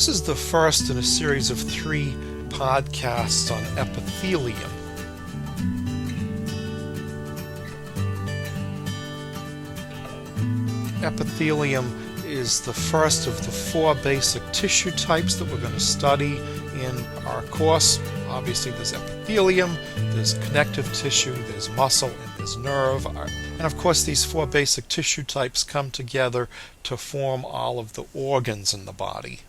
This is the first in a series of 3 podcasts on epithelium. Epithelium is the first of the 4 basic tissue types that we're going to study in our course. Obviously there's epithelium, there's connective tissue, there's muscle, and there's nerve. And of course these 4 basic tissue types come together to form all of the organs in the body.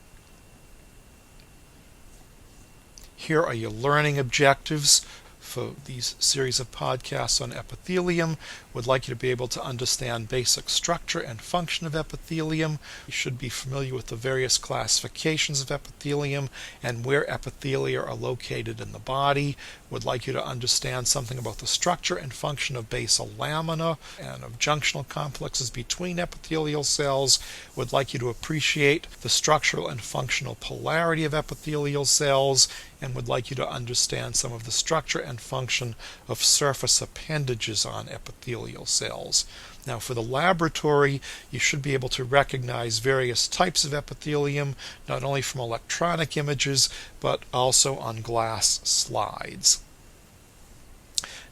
Here are your learning objectives for these series of podcasts on epithelium. Would like you to be able to understand basic structure and function of epithelium. You should be familiar with the various classifications of epithelium and where epithelia are located in the body. Would like you to understand something about the structure and function of basal lamina and of junctional complexes between epithelial cells. Would like you to appreciate the structural and functional polarity of epithelial cells, and would like you to understand some of the structure and function of surface appendages on epithelial cells. Now for the laboratory, you should be able to recognize various types of epithelium, not only from electronic images, but also on glass slides.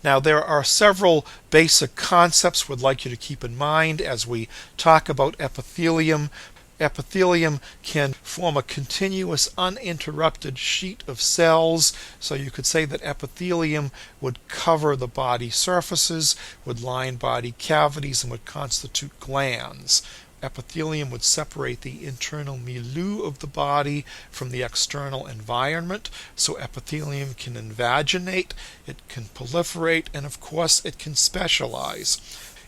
Now there are several basic concepts we'd like you to keep in mind as we talk about epithelium. Epithelium can form a continuous, uninterrupted sheet of cells, so you could say that epithelium would cover the body surfaces, would line body cavities, and would constitute glands. Epithelium would separate the internal milieu of the body from the external environment, so epithelium can invaginate, it can proliferate, and of course it can specialize.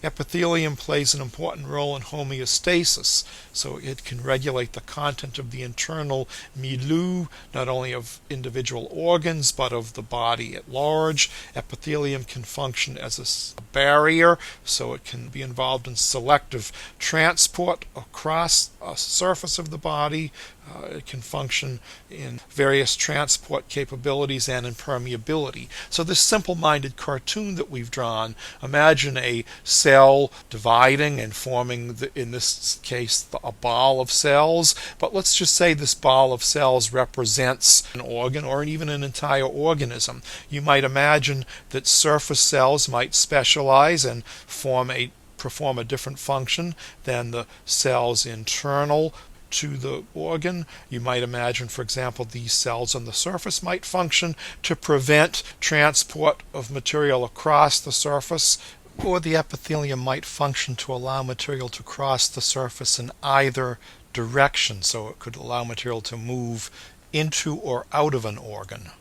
Epithelium plays an important role in homeostasis, so it can regulate the content of the internal milieu, not only of individual organs, but of the body at large. Epithelium can function as a barrier, so it can be involved in selective transport across a surface of the body. It can function in various transport capabilities and in permeability. So this simple-minded cartoon that we've drawn, imagine a cell dividing and forming, in this case, a ball of cells. But let's just say this ball of cells represents an organ or even an entire organism. You might imagine that surface cells might specialize and perform a different function than the cells internal to the organ. You might imagine, for example, these cells on the surface might function to prevent transport of material across the surface, or the epithelium might function to allow material to cross the surface in either direction, so it could allow material to move into or out of an organ.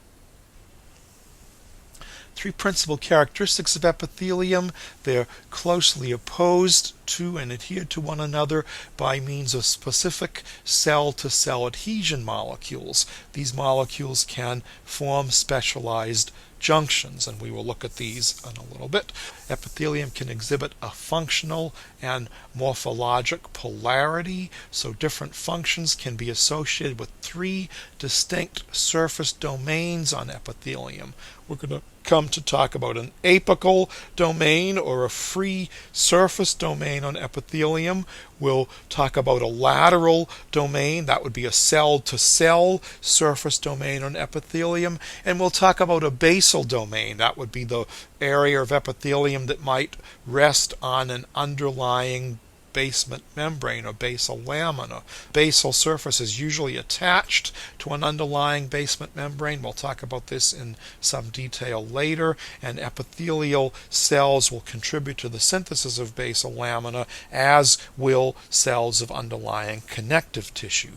3 principal characteristics of epithelium. They're closely opposed to and adhere to one another by means of specific cell-to-cell adhesion molecules. These molecules can form specialized junctions, and we will look at these in a little bit. Epithelium can exhibit a functional and morphologic polarity, so different functions can be associated with 3 distinct surface domains on epithelium. We're going to come to talk about an apical domain or a free surface domain on epithelium. We'll talk about a lateral domain, that would be a cell-to-cell surface domain on epithelium, and we'll talk about a basal domain, that would be the area of epithelium that might rest on an underlying basement membrane or basal lamina. Basal surface is usually attached to an underlying basement membrane. We'll talk about this in some detail later, and epithelial cells will contribute to the synthesis of basal lamina, as will cells of underlying connective tissue.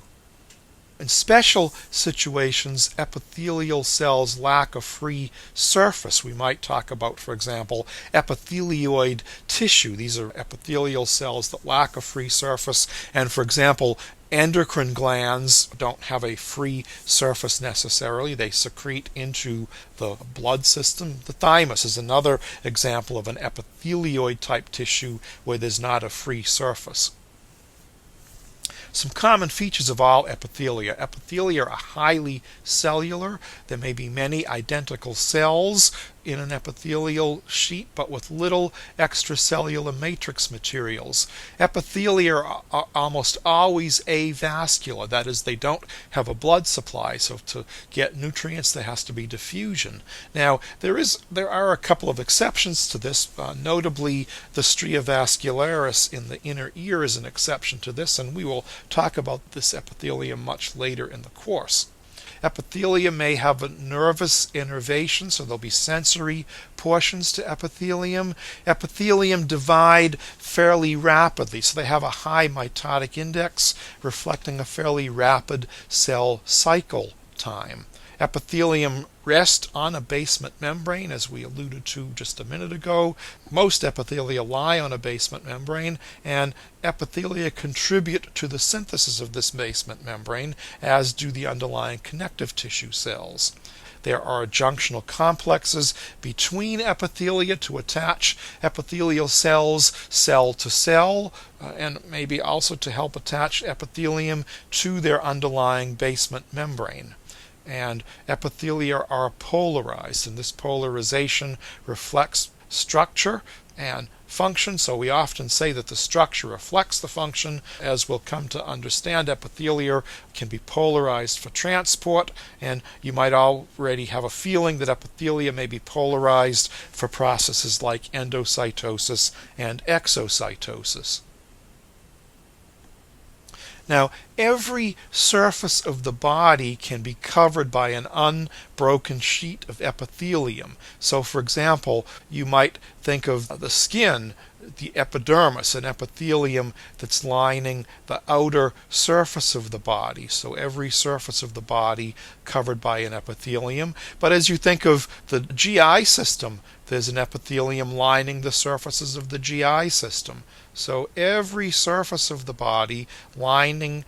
In special situations, epithelial cells lack a free surface. We might talk about, for example, epithelioid tissue. These are epithelial cells that lack a free surface, and for example, endocrine glands don't have a free surface necessarily. They secrete into the blood system. The thymus is another example of an epithelioid type tissue where there's not a free surface. Some common features of all epithelia. Epithelia are highly cellular. There may be many identical cells in an epithelial sheet, but with little extracellular matrix materials. Epithelia are almost always avascular, that is, they don't have a blood supply, so to get nutrients there has to be diffusion. Now, there are a couple of exceptions to this, notably the stria vascularis in the inner ear is an exception to this, and we will talk about this epithelium much later in the course. Epithelium may have a nervous innervation, so there'll be sensory portions to epithelium. Epithelium divide fairly rapidly, so they have a high mitotic index, reflecting a fairly rapid cell cycle time. Epithelium rest on a basement membrane, as we alluded to just a minute ago. Most epithelia lie on a basement membrane, and epithelia contribute to the synthesis of this basement membrane, as do the underlying connective tissue cells. There are junctional complexes between epithelia to attach epithelial cells cell to cell, and maybe also to help attach epithelium to their underlying basement membrane. And epithelia are polarized, and this polarization reflects structure and function, so we often say that the structure reflects the function. As we'll come to understand, epithelia can be polarized for transport, and you might already have a feeling that epithelia may be polarized for processes like endocytosis and exocytosis. Now, every surface of the body can be covered by an unbroken sheet of epithelium. So, for example, you might think of the skin, the epidermis, an epithelium that's lining the outer surface of the body. So every surface of the body covered by an epithelium. But as you think of the GI system, there's an epithelium lining the surfaces of the GI system. So every surface of the body lining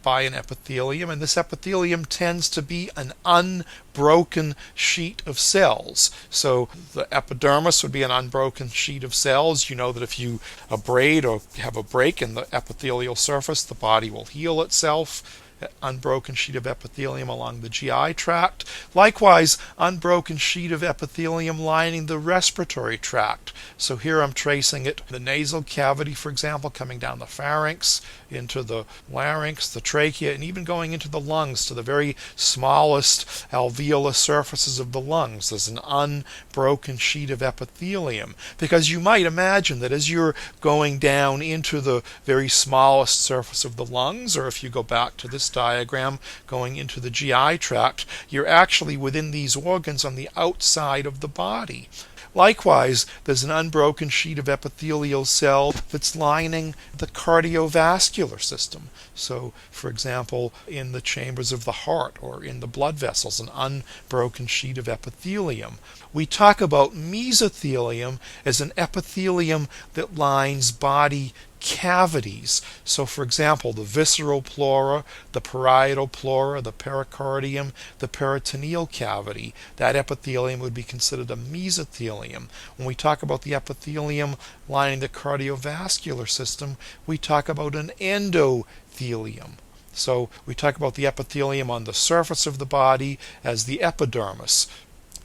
by an epithelium, and this epithelium tends to be an unbroken sheet of cells. So the epidermis would be an unbroken sheet of cells. You know that if you abrade or have a break in the epithelial surface, the body will heal itself. Unbroken sheet of epithelium along the GI tract. Likewise, unbroken sheet of epithelium lining the respiratory tract. So here I'm tracing it, the nasal cavity, for example, coming down the pharynx, into the larynx, the trachea, and even going into the lungs to the very smallest alveolar surfaces of the lungs. There's an unbroken sheet of epithelium. Because you might imagine that as you're going down into the very smallest surface of the lungs, or if you go back to this diagram going into the GI tract, you're actually within these organs on the outside of the body. Likewise, there's an unbroken sheet of epithelial cell that's lining the cardiovascular system. So, for example, in the chambers of the heart or in the blood vessels, an unbroken sheet of epithelium. We talk about mesothelium as an epithelium that lines body cavities. So, for example, the visceral pleura, the parietal pleura, the pericardium, the peritoneal cavity, that epithelium would be considered a mesothelium. When we talk about the epithelium lining the cardiovascular system, we talk about an endothelium. So we talk about the epithelium on the surface of the body as the epidermis.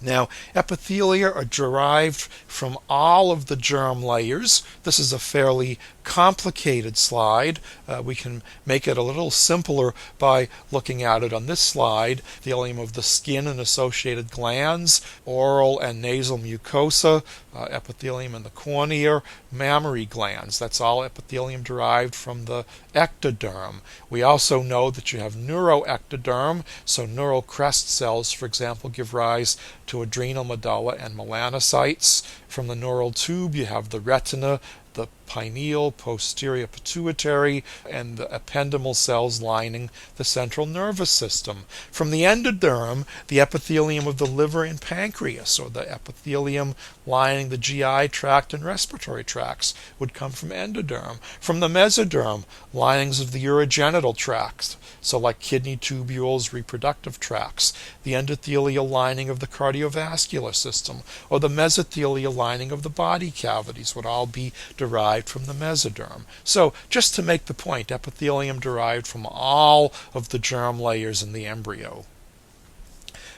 Now, epithelia are derived from all of the germ layers. This is a fairly complicated slide. We can make it a little simpler by looking at it on this slide. Epithelium of the skin and associated glands, oral and nasal mucosa, epithelium in the cornea, mammary glands. That's all epithelium derived from the ectoderm. We also know that you have neuroectoderm, so neural crest cells, for example, give rise to adrenal medulla and melanocytes. From the neural tube, you have the retina, the pineal, posterior pituitary, and the ependymal cells lining the central nervous system. From the endoderm, the epithelium of the liver and pancreas, or the epithelium lining the GI tract and respiratory tracts, would come from endoderm. From the mesoderm, linings of the urogenital tracts, so like kidney tubules, reproductive tracts, the endothelial lining of the cardiovascular system, or the mesothelial lining of the body cavities would all be derived from the mesoderm. So, just to make the point, epithelium derived from all of the germ layers in the embryo.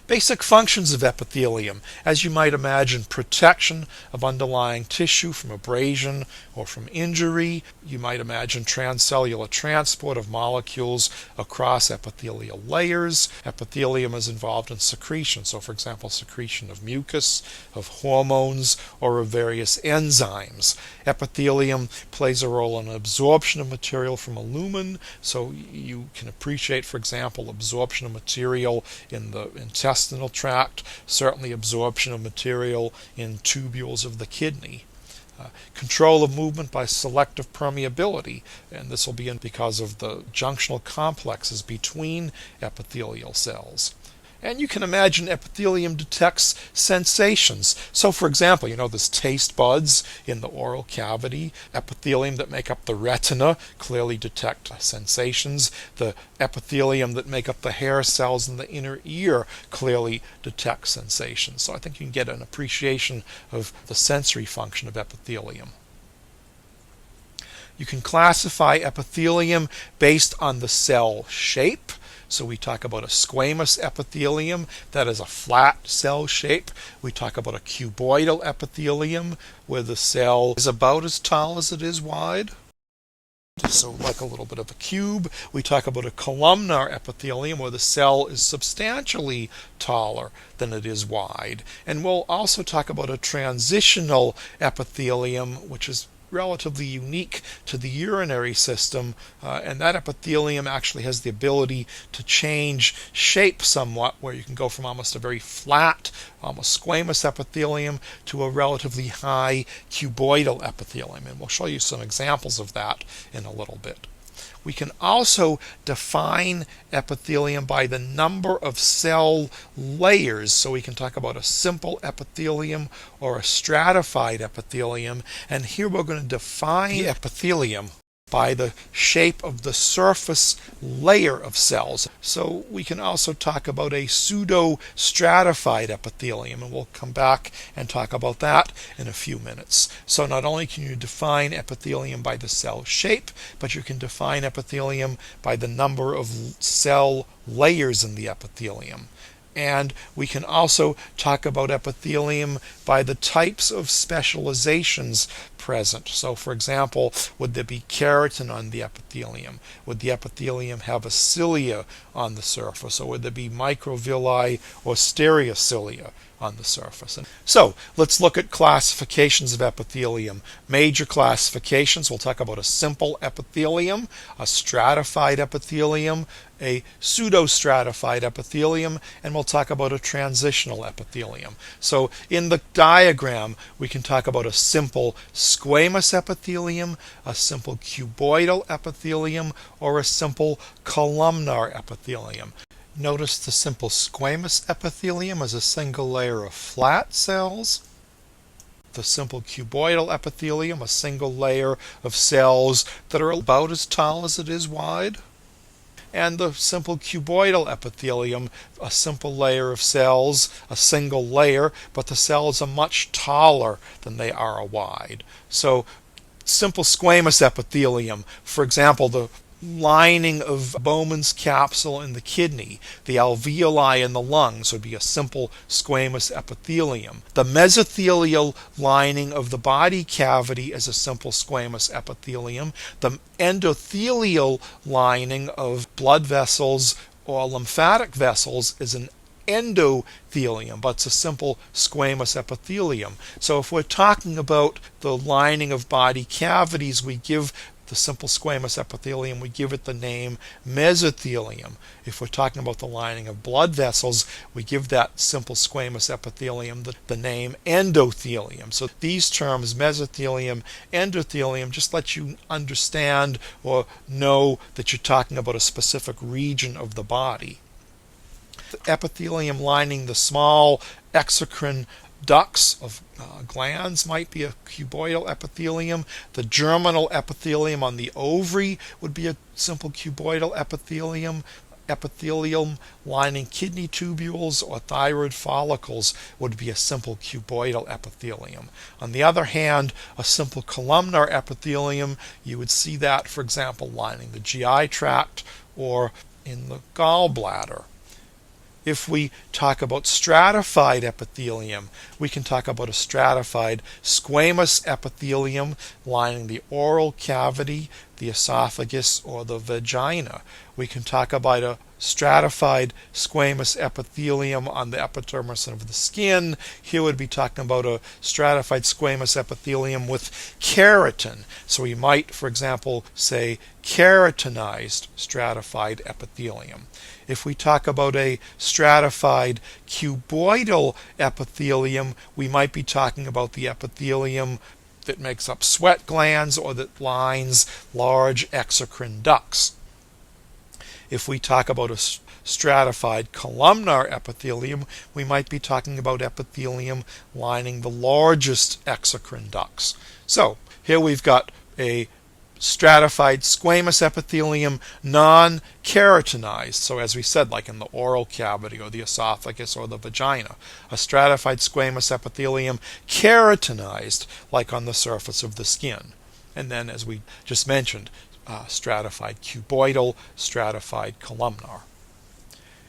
Basic functions of epithelium, as you might imagine: protection of underlying tissue from abrasion or from injury. You might imagine transcellular transport of molecules across epithelial layers. Epithelium is involved in secretion, so for example secretion of mucus, of hormones, or of various enzymes. Epithelium plays a role in absorption of material from a lumen, so you can appreciate, for example, absorption of material in the intestinal tract, certainly absorption of material in tubules of the kidney. Control of movement by selective permeability, and this will be because of the junctional complexes between epithelial cells. And you can imagine epithelium detects sensations. So for example, there's taste buds in the oral cavity. Epithelium that make up the retina clearly detect sensations. The epithelium that make up the hair cells in the inner ear clearly detect sensations. So I think you can get an appreciation of the sensory function of epithelium. You can classify epithelium based on the cell shape. So we talk about a squamous epithelium, that is a flat cell shape. We talk about a cuboidal epithelium, where the cell is about as tall as it is wide. So like a little bit of a cube. We talk about a columnar epithelium, where the cell is substantially taller than it is wide. And we'll also talk about a transitional epithelium, which is relatively unique to the urinary system, and that epithelium actually has the ability to change shape somewhat, where you can go from almost a very flat, almost squamous epithelium to a relatively high cuboidal epithelium, and we'll show you some examples of that in a little bit. We can also define epithelium by the number of cell layers. So we can talk about a simple epithelium or a stratified epithelium. And here we're going to define the epithelium by the shape of the surface layer of cells. So we can also talk about a pseudo-stratified epithelium, and we'll come back and talk about that in a few minutes. So not only can you define epithelium by the cell shape, but you can define epithelium by the number of cell layers in the epithelium. And we can also talk about epithelium by the types of specializations present. So for example, would there be keratin on the epithelium? Would the epithelium have a cilia on the surface? Or would there be microvilli or stereocilia on the surface? And so let's look at classifications of epithelium. Major classifications: we'll talk about a simple epithelium, a stratified epithelium, a pseudostratified epithelium, and we'll talk about a transitional epithelium. So in the diagram, we can talk about a simple squamous epithelium, a simple cuboidal epithelium, or a simple columnar epithelium. Notice the simple squamous epithelium is a single layer of flat cells. The simple cuboidal epithelium, a single layer of cells that are about as tall as it is wide. And the simple cuboidal epithelium, a simple layer of cells, a single layer, but the cells are much taller than they are wide. So simple squamous epithelium, for example, the lining of Bowman's capsule in the kidney, the alveoli in the lungs would be a simple squamous epithelium. The mesothelial lining of the body cavity is a simple squamous epithelium. The endothelial lining of blood vessels or lymphatic vessels is an endothelium, but it's a simple squamous epithelium. So if we're talking about the lining of body cavities, we give the simple squamous epithelium, we give it the name mesothelium. If we're talking about the lining of blood vessels, we give that simple squamous epithelium the name endothelium. So these terms, mesothelium, endothelium, just let you understand or know that you're talking about a specific region of the body. The epithelium lining the small exocrine ducts of glands might be a cuboidal epithelium. The germinal epithelium on the ovary would be a simple cuboidal epithelium. Epithelium lining kidney tubules or thyroid follicles would be a simple cuboidal epithelium. On the other hand, a simple columnar epithelium, you would see that, for example, lining the GI tract or in the gallbladder. If we talk about stratified epithelium, we can talk about a stratified squamous epithelium lining the oral cavity, the esophagus, or the vagina. We can talk about a stratified squamous epithelium on the epidermis of the skin. Here we'd be talking about a stratified squamous epithelium with keratin. So we might, for example, say keratinized stratified epithelium. If we talk about a stratified cuboidal epithelium, we might be talking about the epithelium that makes up sweat glands or that lines large exocrine ducts. If we talk about a stratified columnar epithelium, we might be talking about epithelium lining the largest exocrine ducts. So here we've got a stratified squamous epithelium, non-keratinized. So as we said, like in the oral cavity or the esophagus or the vagina. A stratified squamous epithelium, keratinized, like on the surface of the skin. And then, as we just mentioned, stratified cuboidal, stratified columnar.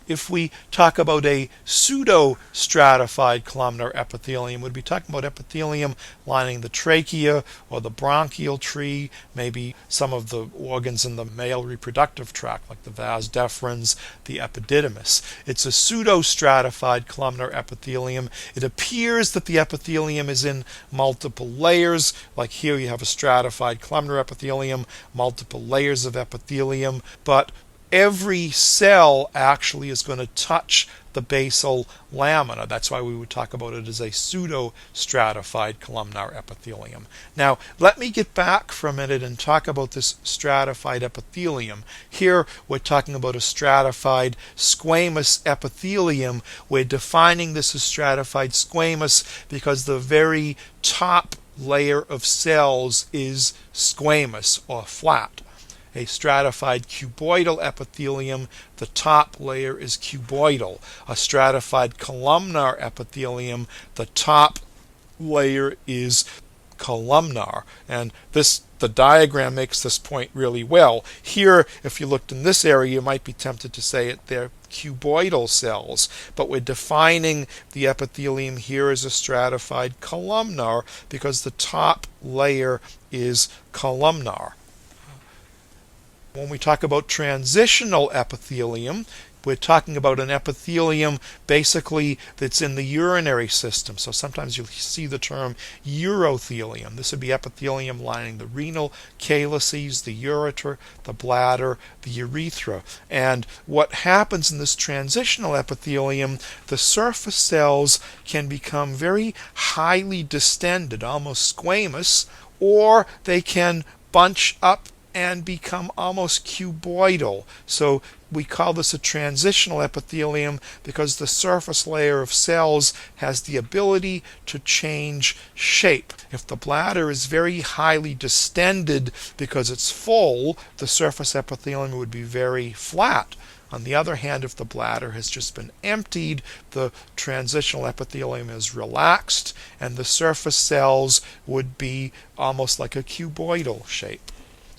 If we talk about a pseudo-stratified columnar epithelium, we'd be talking about epithelium lining the trachea or the bronchial tree, maybe some of the organs in the male reproductive tract, like the vas deferens, the epididymis. It's a pseudo-stratified columnar epithelium. It appears that the epithelium is in multiple layers, like here you have a stratified columnar epithelium, multiple layers of epithelium, but every cell actually is going to touch the basal lamina. That's why we would talk about it as a pseudo-stratified columnar epithelium. Now, let me get back for a minute and talk about this stratified epithelium. Here, we're talking about a stratified squamous epithelium. We're defining this as stratified squamous because the very top layer of cells is squamous or flat. A stratified cuboidal epithelium, the top layer is cuboidal. A stratified columnar epithelium, the top layer is columnar. And the diagram makes this point really well. Here, if you looked in this area, you might be tempted to say they're cuboidal cells, but we're defining the epithelium here as a stratified columnar because the top layer is columnar. When we talk about transitional epithelium, we're talking about an epithelium basically that's in the urinary system. So sometimes you'll see the term urothelium. This would be epithelium lining the renal calyces, the ureter, the bladder, the urethra. And what happens in this transitional epithelium, the surface cells can become very highly distended, almost squamous, or they can bunch up and become almost cuboidal. So we call this a transitional epithelium because the surface layer of cells has the ability to change shape. If the bladder is very highly distended because it's full, the surface epithelium would be very flat. On the other hand, if the bladder has just been emptied, the transitional epithelium is relaxed and the surface cells would be almost like a cuboidal shape.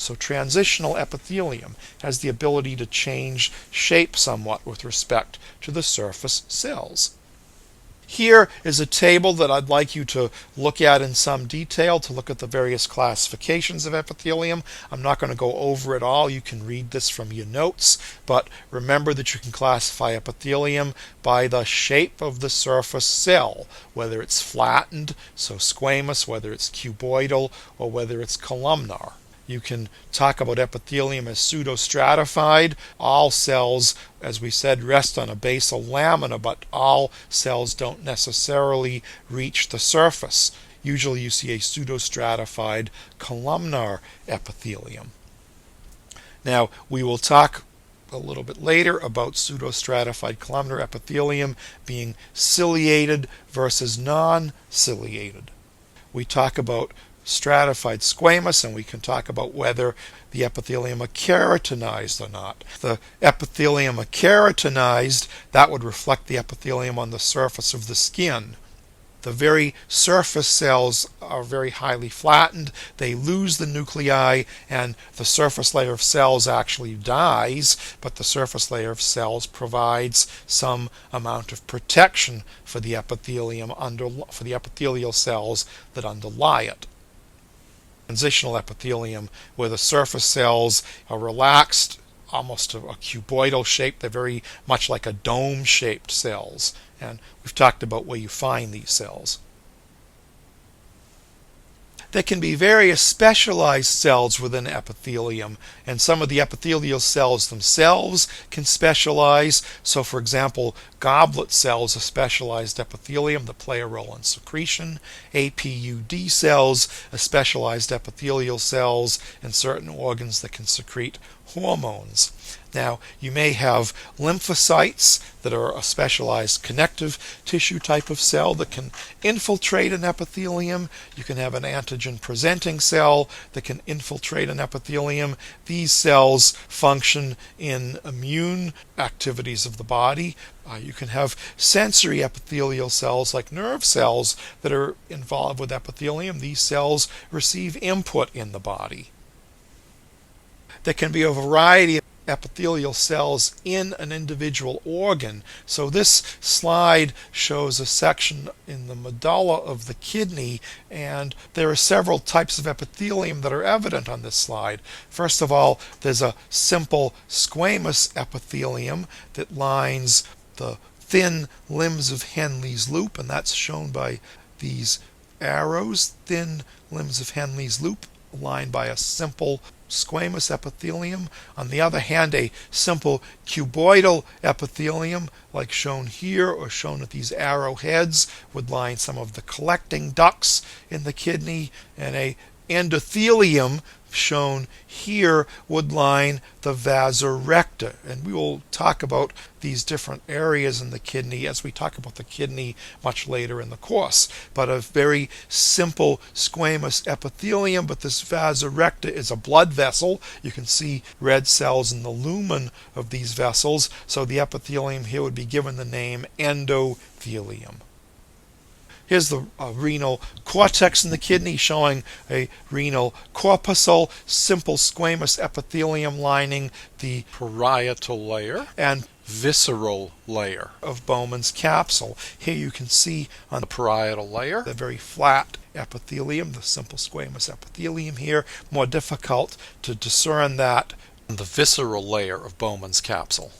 So transitional epithelium has the ability to change shape somewhat with respect to the surface cells. Here is a table that I'd like you to look at in some detail to look at the various classifications of epithelium. I'm not going to go over it all. You can read this from your notes, but remember that you can classify epithelium by the shape of the surface cell, whether it's flattened, so squamous, whether it's cuboidal, or whether it's columnar. You can talk about epithelium as pseudostratified. All cells, as we said, rest on a basal lamina, but all cells don't necessarily reach the surface. Usually you see a pseudostratified columnar epithelium. Now, we will talk a little bit later about pseudostratified columnar epithelium being ciliated versus non-ciliated. We talk about stratified squamous, and we can talk about whether the epithelium are keratinized or not. The epithelium are keratinized, that would reflect the epithelium on the surface of the skin. The very surface cells are very highly flattened. They lose the nuclei, and the surface layer of cells actually dies, but the surface layer of cells provides some amount of protection for the epithelium for the epithelial cells that underlie it. Transitional epithelium, where the surface cells are relaxed, almost a cuboidal shape. They're very much like a dome-shaped cells, and we've talked about where you find these cells. There can be various specialized cells within epithelium, and some of the epithelial cells themselves can specialize. So, for example, goblet cells are specialized epithelium that play a role in secretion. APUD cells are specialized epithelial cells in certain organs that can secrete hormones. Now, you may have lymphocytes that are a specialized connective tissue type of cell that can infiltrate an epithelium. You can have an antigen-presenting cell that can infiltrate an epithelium. These cells function in immune activities of the body. You can have sensory epithelial cells like nerve cells that are involved with epithelium. These cells receive input in the body. There can be a variety of epithelial cells in an individual organ. So this slide shows a section in the medulla of the kidney, and there are several types of epithelium that are evident on this slide. First of all, there's a simple squamous epithelium that lines the thin limbs of Henle's loop, and that's shown by these arrows. Thin limbs of Henle's loop lined by a simple squamous epithelium. On the other hand, a simple cuboidal epithelium, like shown here or shown at these arrowheads, would line some of the collecting ducts in the kidney, and a endothelium shown here would line the vasorecta. And we will talk about these different areas in the kidney as we talk about the kidney much later in the course. But a very simple squamous epithelium, but this vasorecta is a blood vessel. You can see red cells in the lumen of these vessels, so the epithelium here would be given the name endothelium. Here's the renal cortex in the kidney, showing a renal corpuscle, simple squamous epithelium lining the parietal layer and visceral layer of Bowman's capsule. Here you can see on the parietal layer the very flat epithelium, the simple squamous epithelium here. More difficult to discern that on the visceral layer of Bowman's capsule.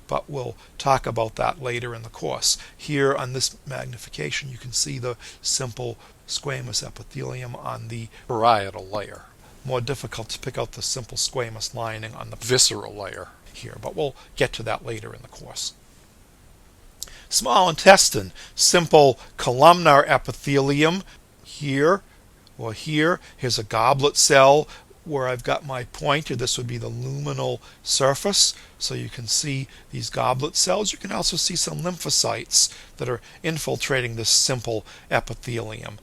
But we'll talk about that later in the course. Here on this magnification, you can see the simple squamous epithelium on the parietal layer. More difficult to pick out the simple squamous lining on the visceral layer here, but we'll get to that later in the course. Small intestine, simple columnar epithelium here or here. Here's a goblet cell where I've got my pointer. This would be the luminal surface. So you can see these goblet cells. You can also see some lymphocytes that are infiltrating this simple epithelium.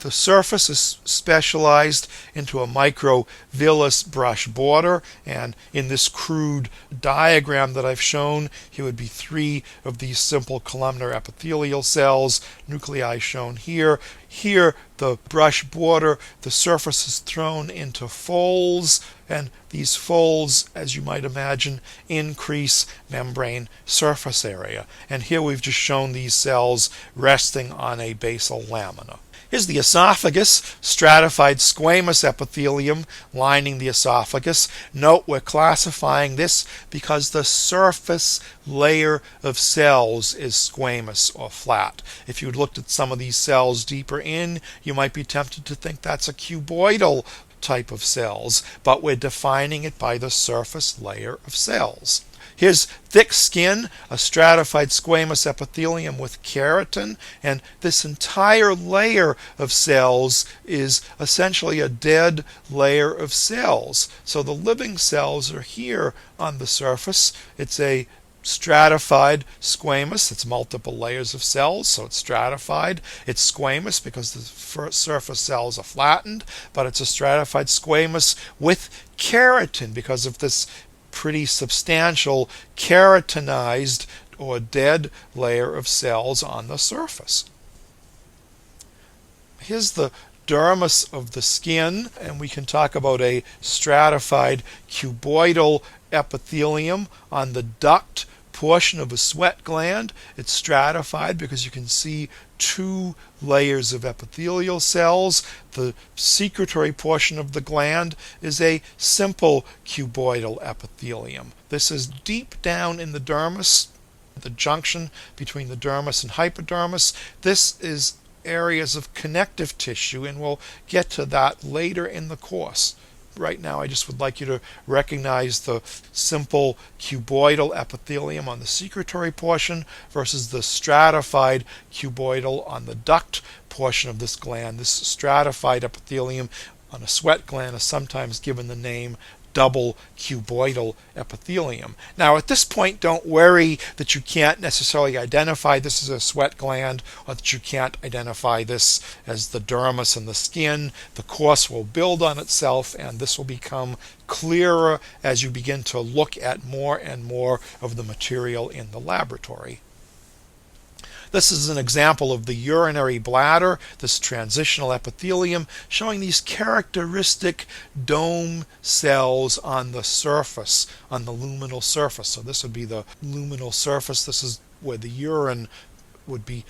The surface is specialized into a microvillous brush border, and in this crude diagram that I've shown, here would be 3 of these simple columnar epithelial cells, nuclei shown here. Here, the brush border, the surface is thrown into folds, and these folds, as you might imagine, increase membrane surface area. And here we've just shown these cells resting on a basal lamina. Here's the esophagus, stratified squamous epithelium lining the esophagus. Note we're classifying this because the surface layer of cells is squamous or flat. If you'd looked at some of these cells deeper in, you might be tempted to think that's a cuboidal type of cells, but we're defining it by the surface layer of cells. Here's thick skin, a stratified squamous epithelium with keratin, and this entire layer of cells is essentially a dead layer of cells. So the living cells are here on the surface. It's a stratified squamous. It's multiple layers of cells, so it's stratified. It's squamous because the surface cells are flattened, but it's a stratified squamous with keratin because of this pretty substantial keratinized or dead layer of cells on the surface. Here's the dermis of the skin, and we can talk about a stratified cuboidal epithelium on the duct portion of a sweat gland. It's stratified because you can see two layers of epithelial cells. The secretory portion of the gland is a simple cuboidal epithelium. This is deep down in the dermis, the junction between the dermis and hypodermis. This is areas of connective tissue, and we'll get to that later in the course. Right now, I just would like you to recognize the simple cuboidal epithelium on the secretory portion versus the stratified cuboidal on the duct portion of this gland. This stratified epithelium on a sweat gland is sometimes given the name double cuboidal epithelium. Now, at this point, don't worry that you can't necessarily identify this as a sweat gland or that you can't identify this as the dermis and the skin. The course will build on itself, and this will become clearer as you begin to look at more and more of the material in the laboratory. This is an example of the urinary bladder, this transitional epithelium, showing these characteristic dome cells on the surface, on the luminal surface. So this would be the luminal surface. This is where the urine would be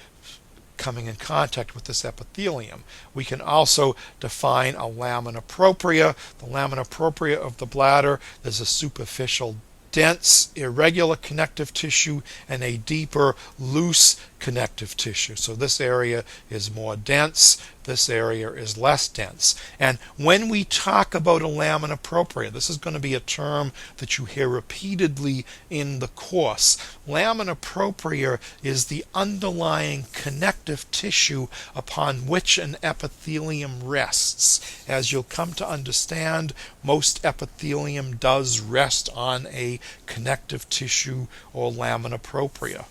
coming in contact with this epithelium. We can also define a lamina propria. The lamina propria of the bladder, there's a superficial dense, irregular connective tissue and a deeper, loose connective tissue. So this area is more dense, this area is less dense. And when we talk about a lamina propria, this is going to be a term that you hear repeatedly in the course. Lamina propria is the underlying connective tissue upon which an epithelium rests. As you'll come to understand, most epithelium does rest on a connective tissue or lamina propria.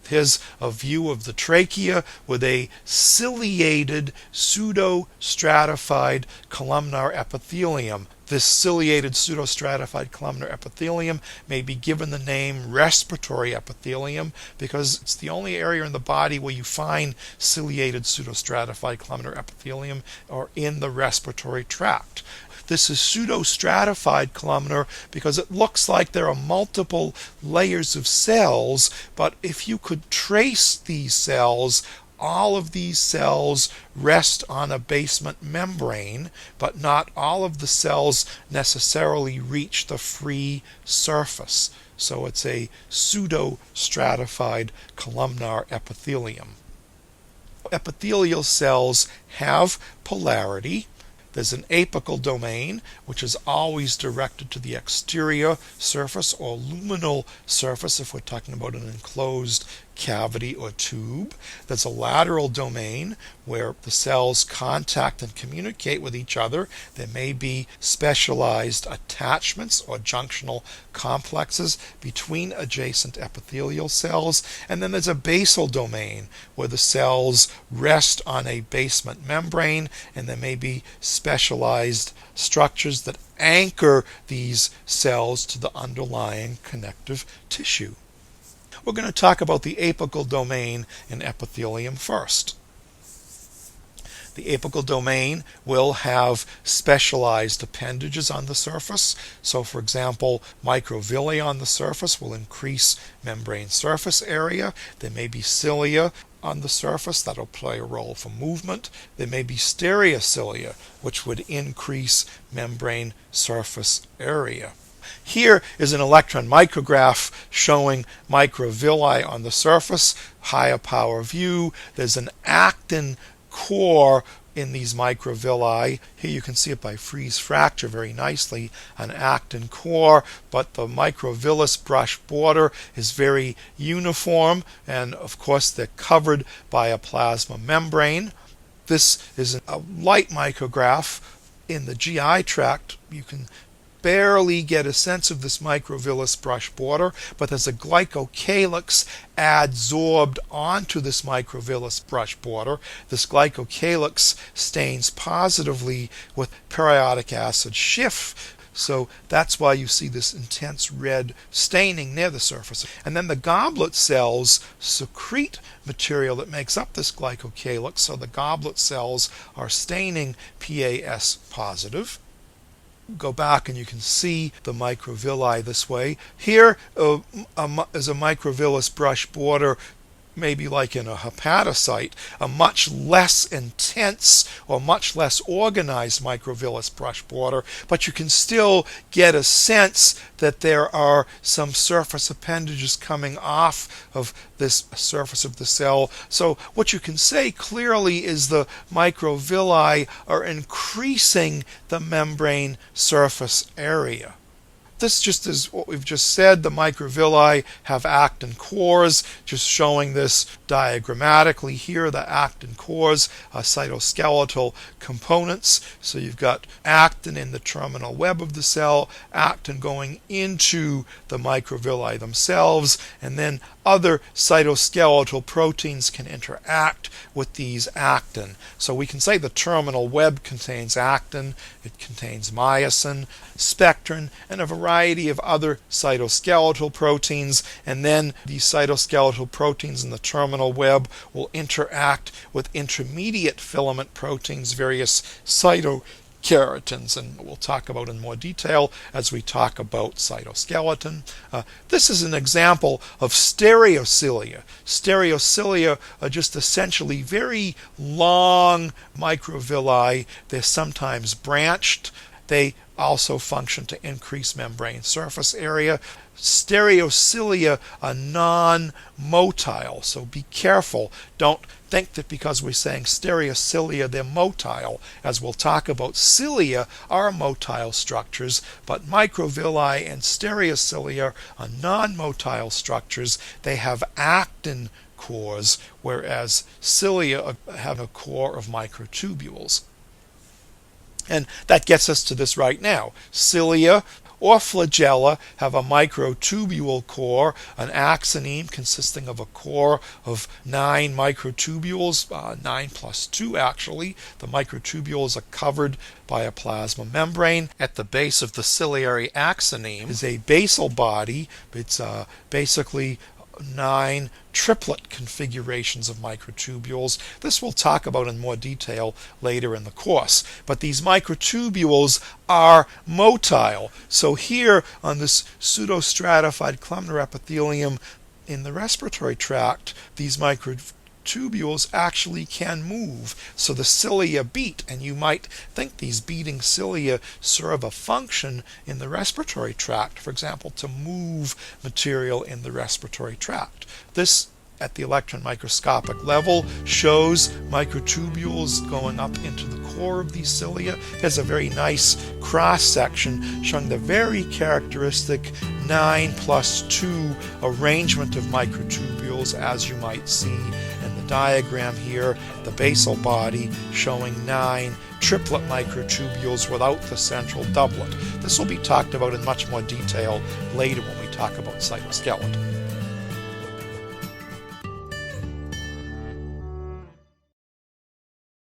Here's a view of the trachea with a ciliated pseudostratified columnar epithelium. This ciliated pseudostratified columnar epithelium may be given the name respiratory epithelium because it's the only area in the body where you find ciliated pseudostratified columnar epithelium or in the respiratory tract. This is pseudostratified columnar because it looks like there are multiple layers of cells, but if you could trace these cells, all of these cells rest on a basement membrane, but not all of the cells necessarily reach the free surface. So it's a pseudostratified columnar epithelium. Epithelial cells have polarity. There's an apical domain, which is always directed to the exterior surface or luminal surface if we're talking about an enclosed cavity or tube. There's a lateral domain where the cells contact and communicate with each other. There may be specialized attachments or junctional complexes between adjacent epithelial cells. And then there's a basal domain where the cells rest on a basement membrane, and there may be specialized structures that anchor these cells to the underlying connective tissue. We're going to talk about the apical domain in epithelium first. The apical domain will have specialized appendages on the surface. So, for example, microvilli on the surface will increase membrane surface area. There may be cilia on the surface that will play a role for movement. There may be stereocilia, which would increase membrane surface area. Here is an electron micrograph showing microvilli on the surface, higher power view. There's an actin core in these microvilli. Here you can see it by freeze fracture very nicely, an actin core, but the microvillus brush border is very uniform, and of course they're covered by a plasma membrane. This is a light micrograph in the GI tract. You can barely get a sense of this microvillus brush border, but there's a glycocalyx adsorbed onto this microvillus brush border. This glycocalyx stains positively with periodic acid Schiff. So that's why you see this intense red staining near the surface. And then the goblet cells secrete material that makes up this glycocalyx, so the goblet cells are staining PAS positive. Go back and you can see the microvilli this way. Here is a microvillus brush border, maybe like in a hepatocyte, a much less intense or much less organized microvillus brush border, but you can still get a sense that there are some surface appendages coming off of this surface of the cell. So what you can say clearly is the microvilli are increasing the membrane surface area. This just is what we've just said. The microvilli have actin cores, just showing this diagrammatically here. The actin cores are cytoskeletal components. So you've got actin in the terminal web of the cell, actin going into the microvilli themselves, and then other cytoskeletal proteins can interact with these actin. So we can say the terminal web contains actin, it contains myosin, spectrin, and a variety of other cytoskeletal proteins, and then these cytoskeletal proteins in the terminal web will interact with intermediate filament proteins, various cytokeratins, and we'll talk about in more detail as we talk about cytoskeleton. This is an example of stereocilia. Stereocilia are just essentially very long microvilli. They're sometimes branched. They also function to increase membrane surface area. Stereocilia are non-motile, so be careful. Don't think that because we're saying stereocilia they're motile. As we'll talk about, cilia are motile structures, but microvilli and stereocilia are non-motile structures. They have actin cores, whereas cilia have a core of microtubules. And that gets us to this right now. Cilia or flagella have a microtubule core, an axoneme consisting of a core of 9 microtubules, 9 plus 2 actually. The microtubules are covered by a plasma membrane. At the base of the ciliary axoneme is a basal body. It's basically 9 triplet configurations of microtubules. This we'll talk about in more detail later in the course. But these microtubules are motile. So here on this pseudostratified columnar epithelium in the respiratory tract, these microtubules actually can move. So the cilia beat, and you might think these beating cilia serve a function in the respiratory tract, for example, to move material in the respiratory tract. This at the electron microscopic level shows microtubules going up into the core of these cilia. There's a very nice cross section showing the very characteristic 9 plus 2 arrangement of microtubules, as you might see in the diagram here. The basal body showing 9 triplet microtubules without the central doublet. This will be talked about in much more detail later when we talk about cytoskeleton.